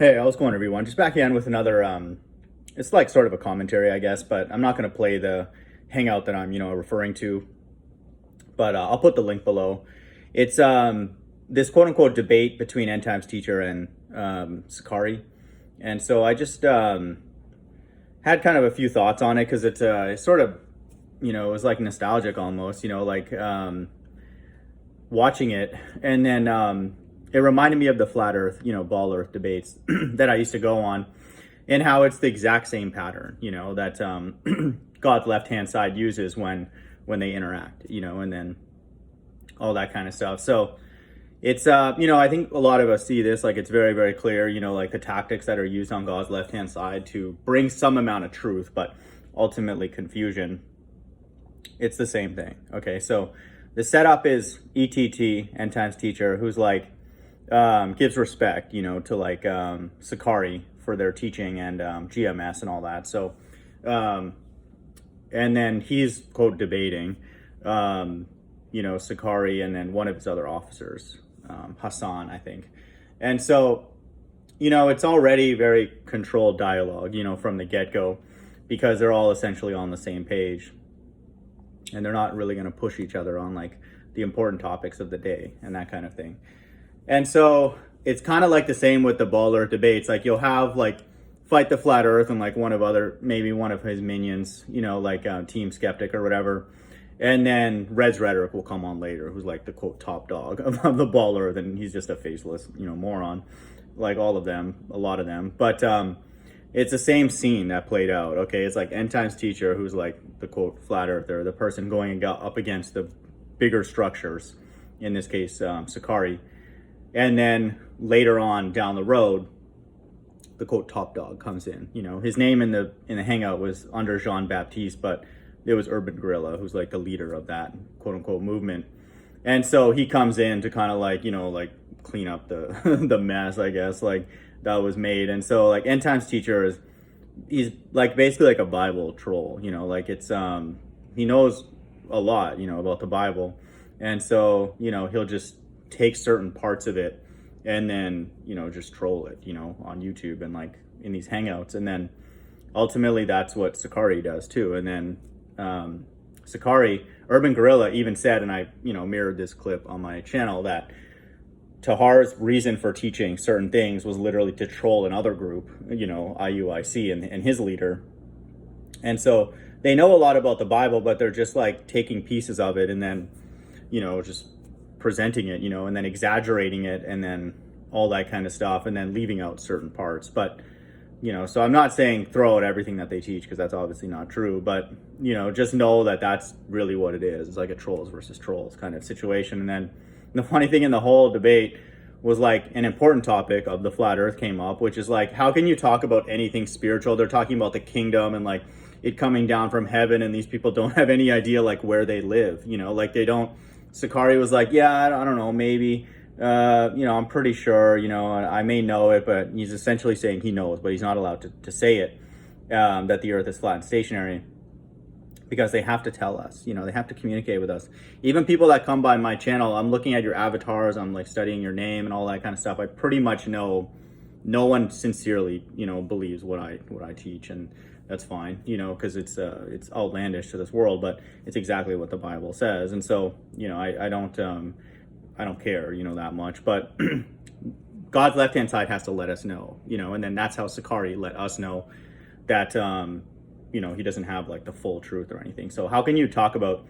Hey, how's it going, everyone? Just back in with another, it's like sort of a commentary, I guess, but I'm not going to play the hangout that I'm, referring to, but I'll put the link below. It's this quote unquote debate between End Times Teacher and Sicarii. And so I just had kind of a few thoughts on it because it's sort of, it was like nostalgic almost, like watching it. And then it reminded me of the flat earth, ball earth debates that I used to go on, and how it's the exact same pattern, that God's left hand side uses when they interact, and then all that kind of stuff. So it's I think a lot of us see this, like it's very, very clear, like the tactics that are used on God's left hand side to bring some amount of truth, but ultimately confusion. It's the same thing. Okay, so the setup is ETT, End Times Teacher, who's like gives respect, to like Sicarii for their teaching and GMS and all that. So, and then he's quote debating, Sicarii and then one of his other officers, Hassan, I think. And so, it's already very controlled dialogue, from the get-go, because they're all essentially on the same page. And they're not really going to push each other on like the important topics of the day and that kind of thing. And so it's kind of like the same with the ball earth debates. Like you'll have like Fight the Flat Earth and like maybe one of his minions, like Team Skeptic or whatever. And then Red's Rhetoric will come on later, who's like the quote top dog of the ball earth. And he's just a faceless, moron, like all of them, a lot of them. But it's the same scene that played out. Okay, it's like End Times Teacher, who's like the quote flat earther, the person going up against the bigger structures, in this case Sicarii, and then later on down the road, the quote top dog comes in. His name in the hangout was under Jean Baptiste, but it was Urban Gorilla, who's like the leader of that quote unquote movement, and so he comes in to kind of like like clean up the the mess, I guess, like that was made. And so like End Times Teacher he's like basically like a Bible troll, like it's he knows a lot, about the Bible. And so, he'll just take certain parts of it and then, just troll it, on YouTube and like in these hangouts. And then ultimately that's what Sicarii does too. And then Sicarii, Urban Gorilla even said, and I, mirrored this clip on my channel, that Tahar's reason for teaching certain things was literally to troll another group, IUIC and his leader. And so they know a lot about the Bible, but they're just like taking pieces of it and then, just presenting it, and then exaggerating it and then all that kind of stuff and then leaving out certain parts. But, so I'm not saying throw out everything that they teach, because that's obviously not true, but, just know that that's really what it is. It's like a trolls versus trolls kind of situation. And then the funny thing in the whole debate was like an important topic of the flat earth came up, which is like, how can you talk about anything spiritual? They're talking about the kingdom and like it coming down from heaven, and these people don't have any idea like where they live, like they don't. Sicarii was like, yeah, I don't know, maybe, I'm pretty sure, I may know it, but he's essentially saying he knows, but he's not allowed to say it, that the earth is flat and stationary, because they have to tell us, they have to communicate with us. Even people that come by my channel, I'm looking at your avatars, I'm like studying your name and all that kind of stuff. I pretty much know no one sincerely, believes what I teach, and that's fine, because it's outlandish to this world, but it's exactly what the Bible says. And so, I don't care, that much, but God's left-hand side has to let us know, and then that's how Sicarii let us know that, he doesn't have like the full truth or anything. So how can you talk about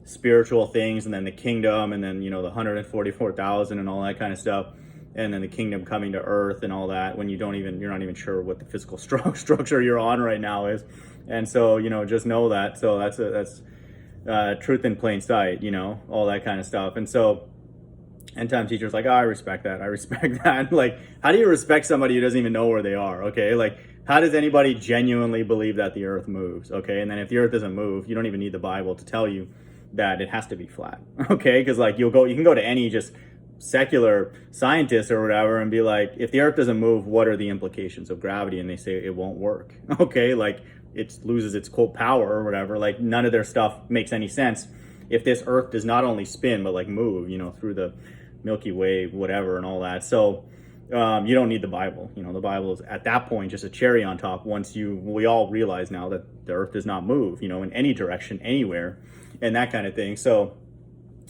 spiritual things and then the kingdom and then, the 144,000 and all that kind of stuff, and then the kingdom coming to earth and all that, when you're not even sure what the physical structure you're on right now is. And so, just know that. So that's truth in plain sight, all that kind of stuff. And so End Time Teacher's like, oh, I respect that. I respect that. Like, how do you respect somebody who doesn't even know where they are? Okay. Like, how does anybody genuinely believe that the earth moves? Okay. And then if the earth doesn't move, you don't even need the Bible to tell you that it has to be flat. Okay. Cause like you can go to any just secular scientist or whatever and be like, if the earth doesn't move, what are the implications of gravity? And they say it won't work. Okay. Like it loses its quote power or whatever. Like none of their stuff makes any sense if this earth does not only spin, but like move, through the Milky Way, whatever, and all that. So, You don't need the Bible. The Bible is at that point just a cherry on top. We all realize now that the earth does not move, in any direction, anywhere, and that kind of thing. So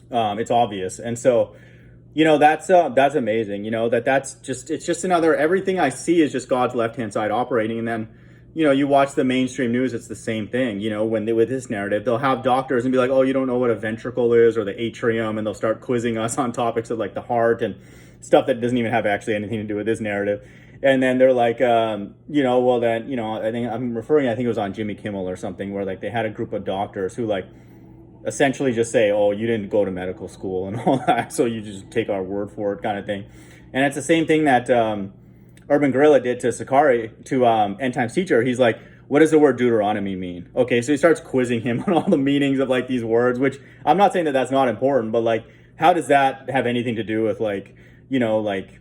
it's obvious. And so, that's amazing, it's just another, everything I see is just God's left-hand side operating. And then, you watch the mainstream news, it's the same thing, with this narrative, they'll have doctors and be like, oh, you don't know what a ventricle is or the atrium. And they'll start quizzing us on topics of like the heart and stuff that doesn't even have actually anything to do with this narrative. And then they're like, well then, I think it was on Jimmy Kimmel or something, where like they had a group of doctors who like essentially just say, oh, you didn't go to medical school and all that, so you just take our word for it, kind of thing. And it's the same thing that Urban Gorilla did to Sicarii, to End Times Teacher. He's like, what does the word Deuteronomy mean? Okay, so he starts quizzing him on all the meanings of like these words, which I'm not saying that that's not important, but like, how does that have anything to do with like, like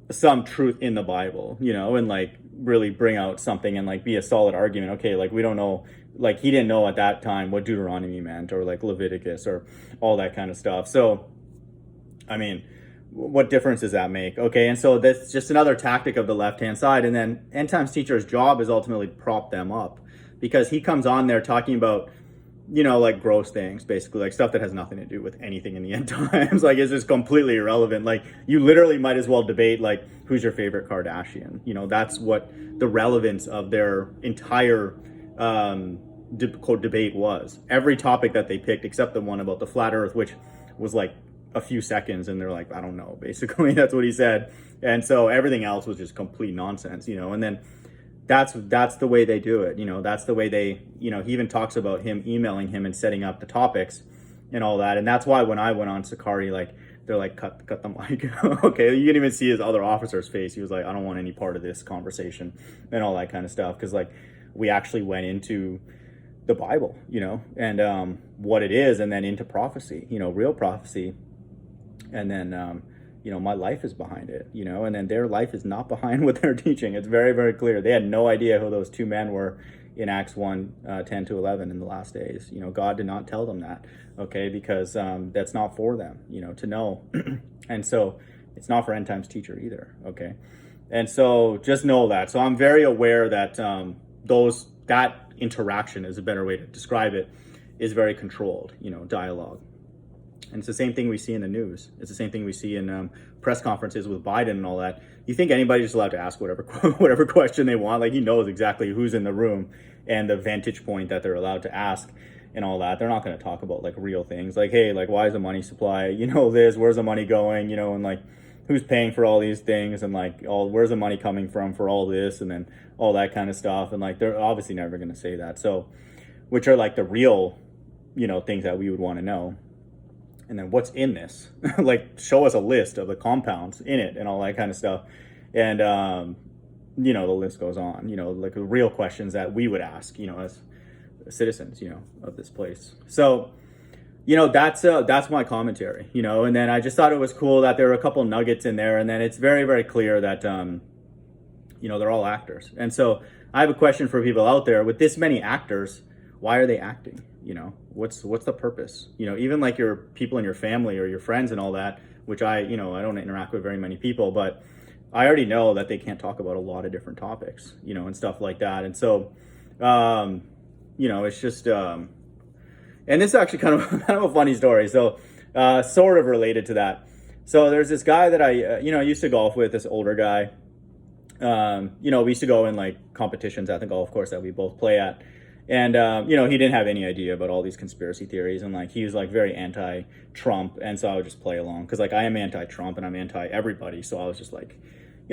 some truth in the Bible, and like really bring out something and like be a solid argument. Okay, like we don't know, like he didn't know at that time what Deuteronomy meant or like Leviticus or all that kind of stuff. So, I mean, what difference does that make? Okay, and so that's just another tactic of the left-hand side. And then End Times Teacher's job is ultimately to prop them up, because he comes on there talking about, like gross things, basically, like stuff that has nothing to do with anything in the end times. Like, it's just completely irrelevant. Like, you literally might as well debate, like, who's your favorite Kardashian? That's what the relevance of their entire debate was. Every topic that they picked, except the one about the flat earth, which was like a few seconds, and they're like, I don't know, basically. That's what he said. And so everything else was just complete nonsense, and then that's the way they do it. That's the way they, he even talks about him emailing him and setting up the topics and all that. And that's why when I went on Sicarii, like, they're like, cut the mic. Okay, you can even see his other officer's face. He was like, I don't want any part of this conversation and all that kind of stuff. Because like, we actually went into the Bible, and what it is, and then into prophecy, real prophecy. And then, my life is behind it, and then their life is not behind what they're teaching. It's very, very clear. They had no idea who those two men were in Acts 1, 10 to 11 in the last days. God did not tell them that, okay, because that's not for them, to know. And so it's not for End Times Teacher either, okay? And so just know that. So I'm very aware that that interaction is a better way to describe it, is very controlled, dialogue. And it's the same thing we see in the news. It's the same thing we see in press conferences with Biden and all that. You think anybody's allowed to ask whatever question they want? Like, he knows exactly who's in the room and the vantage point that they're allowed to ask and all that. They're not going to talk about like real things, like, hey, like, why is the money supply? This, where's the money going? And like, who's paying for all these things, and like, where's the money coming from for all this, and then all that kind of stuff. And like, they're obviously never going to say that. So, which are like the real, things that we would want to know. And then what's in this? Like, show us a list of the compounds in it and all that kind of stuff. And, the list goes on, like the real questions that we would ask, as citizens, of this place. So, that's my commentary, and then I just thought it was cool that there were a couple nuggets in there. And then it's very, very clear that, they're all actors. And so I have a question for people out there. With this many actors, why are they acting? What's the purpose? Even like your people in your family or your friends and all that, which I don't interact with very many people, but I already know that they can't talk about a lot of different topics, and stuff like that. And so, it's just, and this is actually kind of a funny story. So, sort of related to that. So there's this guy that I, used to golf with, this older guy. We used to go in like competitions at the golf course that we both play at. And, he didn't have any idea about all these conspiracy theories, and like, he was like very anti-Trump. And so I would just play along, because like, I am anti-Trump and I'm anti-everybody. So I was just like,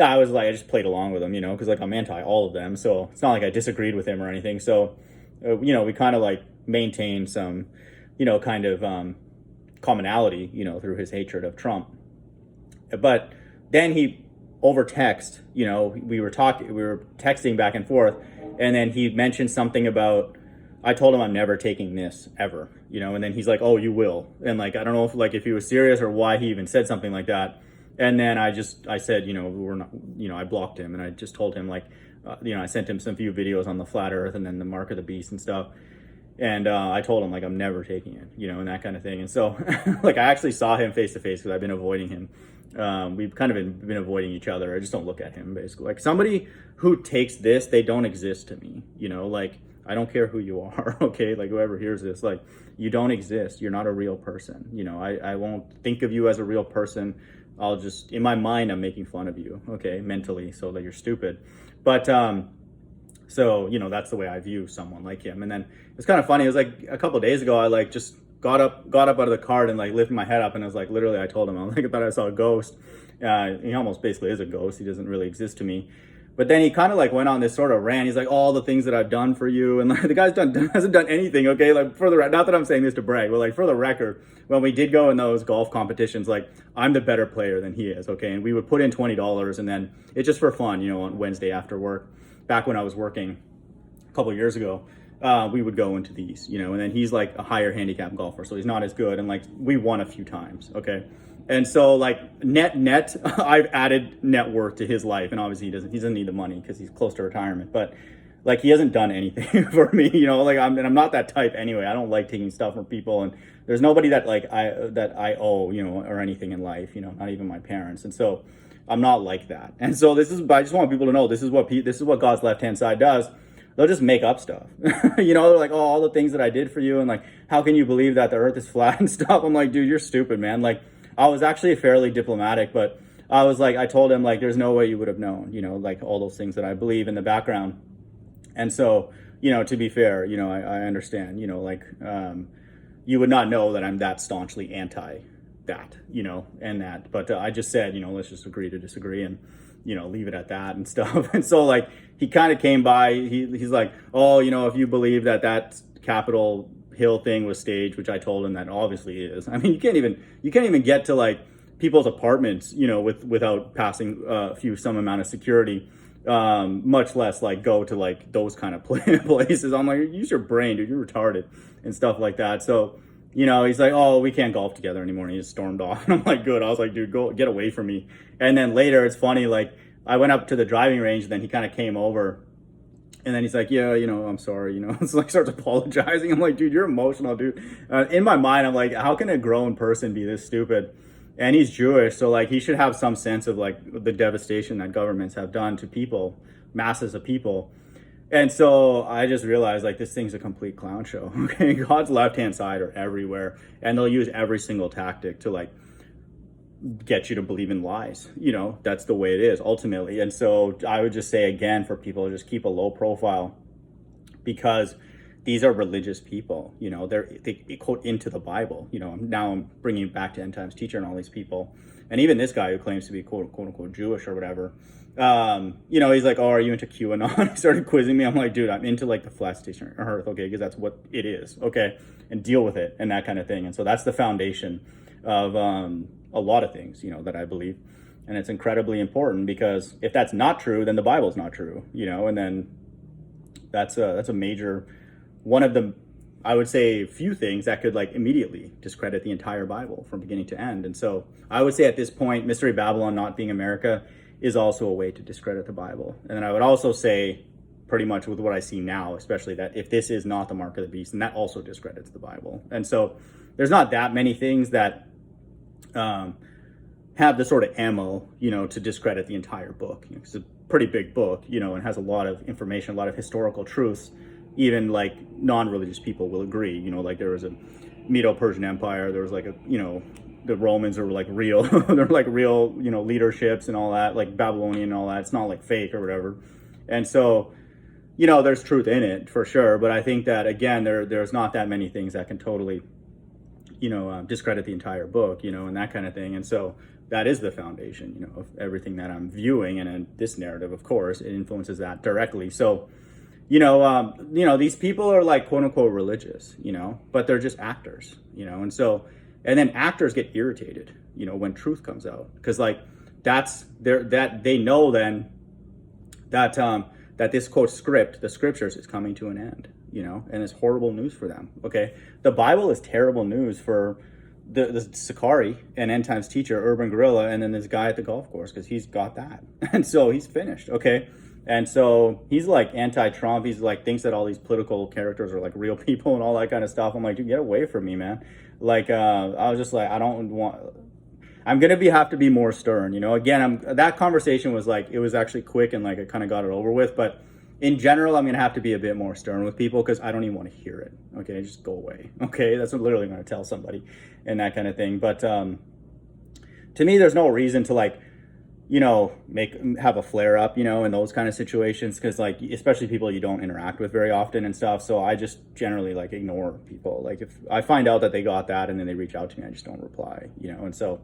I just played along with him, because like, I'm anti all of them. So it's not like I disagreed with him or anything. So, we kind of like maintained some, kind of commonality, through his hatred of Trump. But then he over text, we were texting back and forth. And then he mentioned something about, I told him I'm never taking this ever, and then he's like, oh, you will. And like, I don't know if he was serious or why he even said something like that. And then I said, we're not, I blocked him, and I just told him like, I sent him some few videos on the flat earth and then the mark of the beast and stuff. And I told him like, I'm never taking it, and that kind of thing. And so like, I actually saw him face to face, because I've been avoiding him We've kind of been avoiding each other. I just don't look at him, basically. Like, somebody who takes this, they don't exist to me. You know, like, I don't care who you are, okay? Like, whoever hears this, like, you don't exist. You're not a real person. You know, I won't think of you as a real person. I'll just, in my mind, I'm making fun of you, okay, mentally, so that you're stupid. But, so, you know, that's the way I view someone like him. And then it's kind of funny. It was like a couple of days ago, I like just got up out of the cart and like lifted my head up, and I was like, literally, I told him, I was like, I thought I saw a ghost. He almost basically is a ghost. He doesn't really exist to me. But then he kind of like went on this sort of rant. He's like, all the things that I've done for you, and like, the guy's hasn't done anything. Okay, like, for the not that I'm saying this to brag, but like, for the record, when we did go in those golf competitions, like, I'm the better player than he is. Okay, and we would put in $20, and then it's just for fun, you know, on Wednesday after work, back when I was working a couple of years ago. We would go into these, you know, and then he's like a higher handicap golfer, so he's not as good, and like, we won a few times, okay? And so like net I've added net worth to his life, and obviously he doesn't need the money because he's close to retirement, but like, he hasn't done anything for me, you know, like, I'm not that type anyway. I don't like taking stuff from people, and there's nobody that like I owe, you know, or anything in life, you know, not even my parents. And so I'm not like that. And so I just want people to know, this is what God's left-hand side does. They'll just make up stuff. You know, they're like, oh, all the things that I did for you, and like, how can you believe that the earth is flat and stuff? I'm like, dude, you're stupid, man. Like, I was actually fairly diplomatic, but I was like, I told him, like, there's no way you would have known, you know, like, all those things that I believe in the background. And so, you know, to be fair, you know, I understand, you know, like, you would not know that I'm that staunchly anti that, you know, and that, but I just said, you know, let's just agree to disagree, and, you know, leave it at that and stuff. And so like, he kind of came by, he's like, oh, you know, if you believe that Capitol Hill thing was staged, which I told him that obviously is. I mean, you can't even get to like people's apartments, you know, without passing some amount of security, much less like go to like those kind of places. I'm like, use your brain, dude, you're retarded, and stuff like that. So, you know, he's like, oh, we can't golf together anymore, and he just stormed off. And I'm like, good. I was like, dude, go get away from me. And then later, it's funny, like, I went up to the driving range, and then he kind of came over, and then he's like, yeah, you know, I'm sorry, you know. It's like, starts apologizing. I'm like, dude, you're emotional, dude. In my mind, I'm like, how can a grown person be this stupid? And he's Jewish, so like, he should have some sense of like the devastation that governments have done to people, masses of people. And so I just realized, like, this thing's a complete clown show. Okay, God's left-hand side are everywhere, and they'll use every single tactic to like get you to believe in lies. You know, that's the way it is ultimately. And so I would just say again, for people to just keep a low profile, because these are religious people. You know, they quote into the Bible. You know, now I'm bringing it back to End Times Teacher and all these people, and even this guy who claims to be quote unquote Jewish or whatever. You know, he's like, oh, are you into QAnon? He started quizzing me. I'm like, dude, I'm into like the flat station earth, okay, because that's what it is, okay, and deal with it and that kind of thing. And so that's the foundation of a lot of things, you know, that I believe. And it's incredibly important, because if that's not true, then the Bible's not true, you know, and then that's a major, one of the, I would say, few things that could like immediately discredit the entire Bible from beginning to end. And so I would say at this point, Mystery Babylon not being America is also a way to discredit the Bible. And then I would also say, pretty much with what I see now, especially, that if this is not the mark of the beast, then that also discredits the Bible. And so there's not that many things that have the sort of ammo, you know, to discredit the entire book. You know, it's a pretty big book, you know, and has a lot of information, a lot of historical truths. Even like non-religious people will agree, you know, like there was a Medo-Persian Empire, there was like a, you know, the Romans are like real, they're like real, you know, leaderships and all that, like Babylonian and all that. It's not like fake or whatever. And so, you know, there's truth in it for sure. But I think that, again, there's not that many things that can totally, you know, discredit the entire book, you know, and that kind of thing. And so that is the foundation, you know, of everything that I'm viewing. And in this narrative, of course, it influences that directly. So, you know, these people are like quote unquote religious, you know, but they're just actors, you know. And so, and then actors get irritated, you know, when truth comes out, because like that they know then that that this quote script, the scriptures, is coming to an end, you know, and it's horrible news for them. Okay, the Bible is terrible news for the Sicarii and End Times Teacher, Urban Gorilla, and then this guy at the golf course, because he's got that, and so he's finished. Okay. And so he's like anti-Trump. He's like thinks that all these political characters are like real people and all that kind of stuff. I'm like, dude, get away from me, man. Like, I was just like, I don't want. I'm gonna have to be more stern. Again, that conversation was like, it was actually quick and like I kind of got it over with. But in general, I'm gonna have to be a bit more stern with people because I don't even want to hear it. Okay, just go away. Okay, that's what literally I'm gonna tell somebody, and that kind of thing. But to me, there's no reason to like, have a flare up, in those kind of situations, because like, especially people you don't interact with very often and stuff. So I just generally like ignore people. Like if I find out that they got that and then they reach out to me, I just don't reply, and so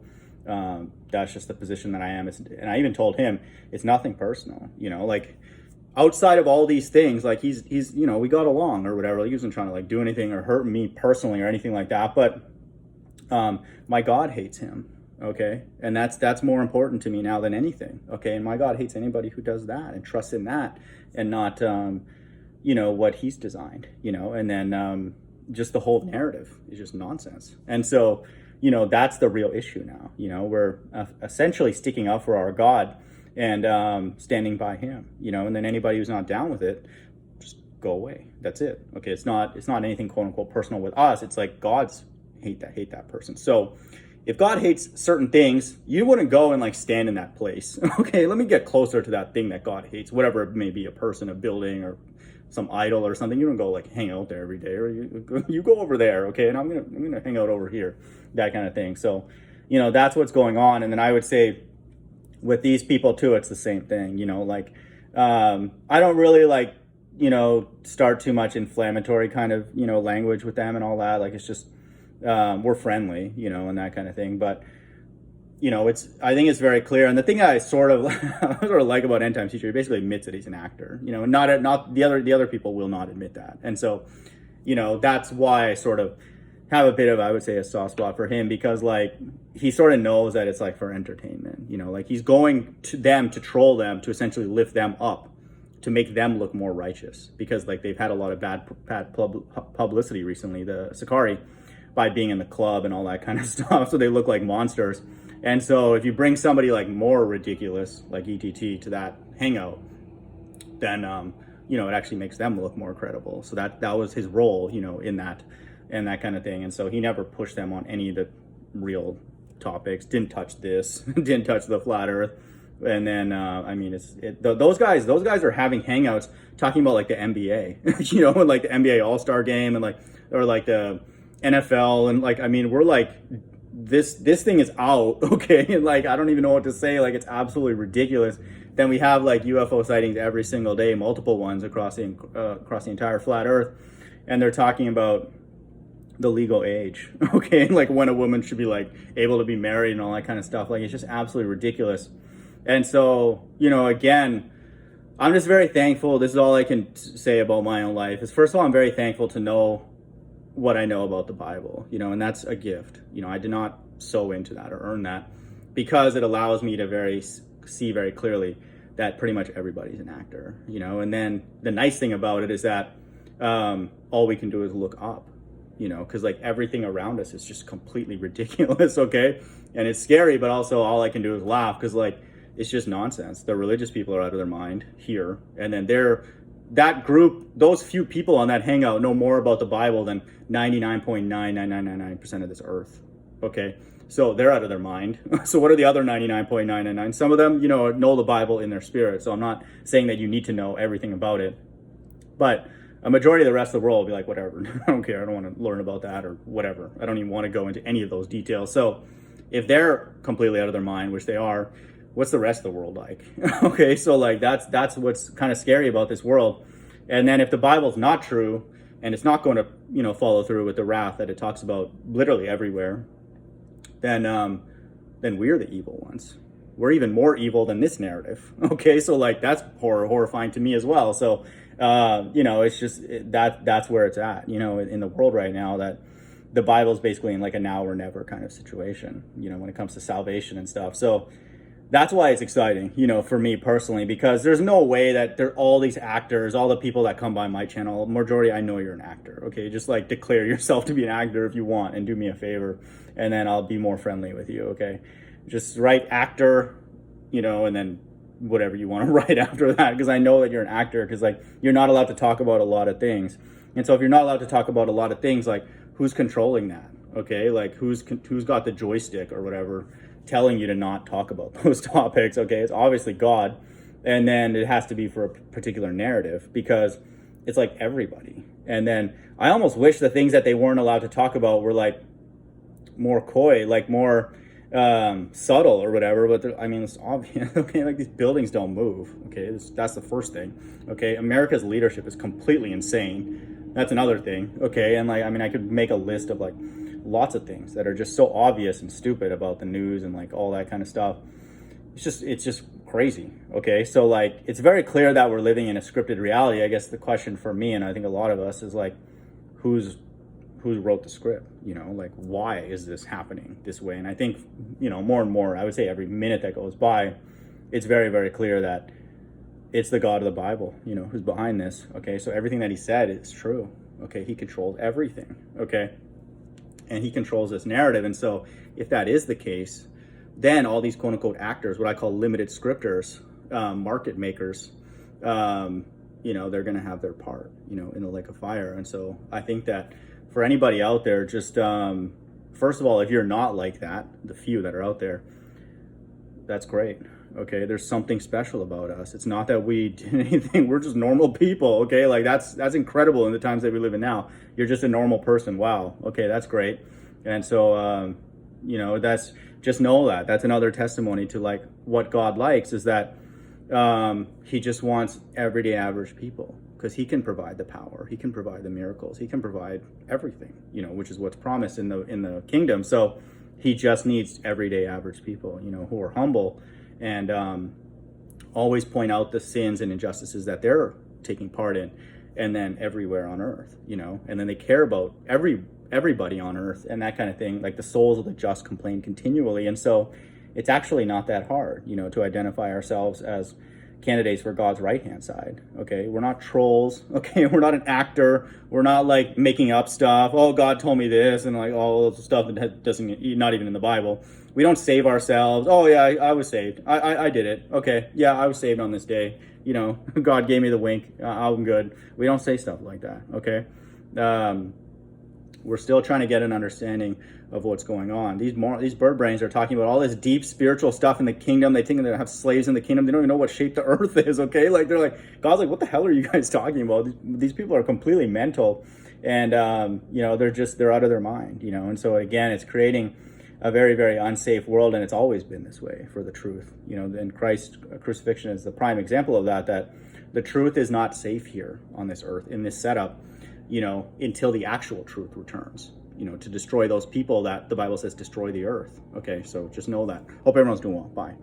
that's just the position that I am. And I even told him it's nothing personal, like outside of all these things, like he's we got along or whatever. He wasn't trying to like do anything or hurt me personally or anything like that, but my God hates him. Okay, and that's more important to me now than anything. Okay, and my God hates anybody who does that and trusts in that and not what he's designed, and then just the whole narrative is just nonsense. And so that's the real issue now. We're essentially sticking up for our God and standing by him, and then anybody who's not down with it, just go away. That's it. Okay, it's not anything quote unquote personal with us. It's like God's hate that person. So if God hates certain things, you wouldn't go and like stand in that place. Okay, let me get closer to that thing that God hates, whatever it may be, a person, a building, or some idol or something. You don't go like hang out there every day, or you go over there, okay, and I'm gonna hang out over here, that kind of thing. So, that's what's going on. And then I would say with these people too, it's the same thing. Like I don't really like start too much inflammatory kind of language with them and all that. Like it's just we're friendly, and that kind of thing. But I think it's very clear. And the thing I sort of like about End Time Teacher, he basically admits that he's an actor. Not the other people will not admit that. And so, that's why I sort of have a bit of, I would say, a soft spot for him, because like he sort of knows that it's like for entertainment. Like he's going to them to troll them, to essentially lift them up, to make them look more righteous, because like they've had a lot of bad publicity recently, the Sicarii, by being in the club and all that kind of stuff. So they look like monsters. And so if you bring somebody like more ridiculous, like ETT, to that hangout, then, it actually makes them look more credible. So that was his role, in that and that kind of thing. And so he never pushed them on any of the real topics, didn't touch this, didn't touch the flat earth. And then, those guys are having hangouts talking about like the NBA, and like the NBA All-Star game, and like, or like the NFL, and like, we're like, this thing is out, okay, and like I don't even know what to say. Like it's absolutely ridiculous. Then we have like UFO sightings every single day, multiple ones across the entire flat earth, and they're talking about the legal age, okay, like when a woman should be like able to be married and all that kind of stuff. Like it's just absolutely ridiculous. And so again, I'm just very thankful. This is all I can say about my own life. Is first of all, I'm very thankful to know what I know about the Bible, and that's a gift. I did not sow into that or earn that, because it allows me to see very clearly that pretty much everybody's an actor, and then the nice thing about it is that all we can do is look up, because like everything around us is just completely ridiculous, okay, and it's scary, but also all I can do is laugh, because like it's just nonsense. The religious people are out of their mind here, and then that group, those few people on that hangout know more about the Bible than 99.99999% of this earth. Okay, so they're out of their mind. So what are the other 99.999? Some of them, know the Bible in their spirit. So I'm not saying that you need to know everything about it, but a majority of the rest of the world will be like, whatever, I don't care. I don't want to learn about that or whatever. I don't even want to go into any of those details. So if they're completely out of their mind, which they are, what's the rest of the world like? Okay, so like that's what's kind of scary about this world. And then if the Bible's not true, and it's not going to follow through with the wrath that it talks about literally everywhere, then we're the evil ones. We're even more evil than this narrative. Okay, so like that's horrifying to me as well. So it's just that's where it's at. In the world right now, that the Bible's basically in like a now or never kind of situation. When it comes to salvation and stuff. So that's why it's exciting, for me personally, because there's no way that there are all these actors, all the people that come by my channel, majority, I know you're an actor, okay? Just like declare yourself to be an actor if you want, and do me a favor, and then I'll be more friendly with you, okay? Just write actor, and then whatever you want to write after that, because I know that you're an actor, because like you're not allowed to talk about a lot of things. And so if you're not allowed to talk about a lot of things, like who's controlling that, okay? Like who's got the joystick or whatever, telling you to not talk about those topics. Okay, it's obviously God, and then it has to be for a particular narrative because it's like everybody. And then I almost wish the things that they weren't allowed to talk about were like more coy, like more subtle or whatever. But I mean, it's obvious. Okay, like these buildings don't move. Okay, that's the first thing. Okay, America's leadership is completely insane. That's another thing. Okay, and like I mean, I could make a list of like lots of things that are just so obvious and stupid about the news and like all that kind of stuff. It's just crazy. Okay, so like it's very clear that we're living in a scripted reality. I guess the question for me, and I think a lot of us, is like, who wrote the script? You know, like why is this happening this way? And I think, you know, more and more, I would say every minute that goes by, it's very, very clear that it's the God of the Bible, you know, who's behind this. Okay, so everything that he said is true. Okay, he controls everything. Okay, and he controls this narrative. And so if that is the case, then all these quote unquote actors, what I call limited scripters, market makers, you know, they're going to have their part, you know, in the lake of fire. And so I think that for anybody out there, just first of all, if you're not like that, the few that are out there, that's great. Okay, there's something special about us. It's not that we did anything. We're just normal people. Okay, like that's incredible in the times that we live in now. You're just a normal person. Wow. Okay, that's great. And so you know, that's just know that that's another testimony to like what God likes is that he just wants everyday average people, because he can provide the power, he can provide the miracles, he can provide everything, you know, which is what's promised in the kingdom. So he just needs everyday average people, you know, who are humble and always point out the sins and injustices that they're taking part in, and then everywhere on earth, you know, and then they care about everybody on earth and that kind of thing. Like the souls of the just complain continually. And so it's actually not that hard, you know, to identify ourselves as candidates for God's right-hand side. Okay, we're not trolls. Okay, we're not an actor. We're not like making up stuff. Oh, God told me this, and like all the stuff that doesn't, not even in the Bible. We don't save ourselves. Oh yeah, I was saved. I did it. Okay, yeah, I was saved on this day. You know, God gave me the wink. I'm good. We don't say stuff like that. Okay, we're still trying to get an understanding of what's going on. These bird brains are talking about all this deep spiritual stuff in the kingdom. They think they have slaves in the kingdom. They don't even know what shape the earth is. Okay, like they're like, God's like, what the hell are you guys talking about? These people are completely mental, and you know, they're out of their mind. You know, and so again, it's creating a very, very unsafe world, and it's always been this way for the truth. You know, and Christ's crucifixion is the prime example of that. That the truth is not safe here on this earth in this setup, you know, until the actual truth returns, you know, to destroy those people that the Bible says destroy the earth. Okay, so just know that. Hope everyone's doing well. Bye.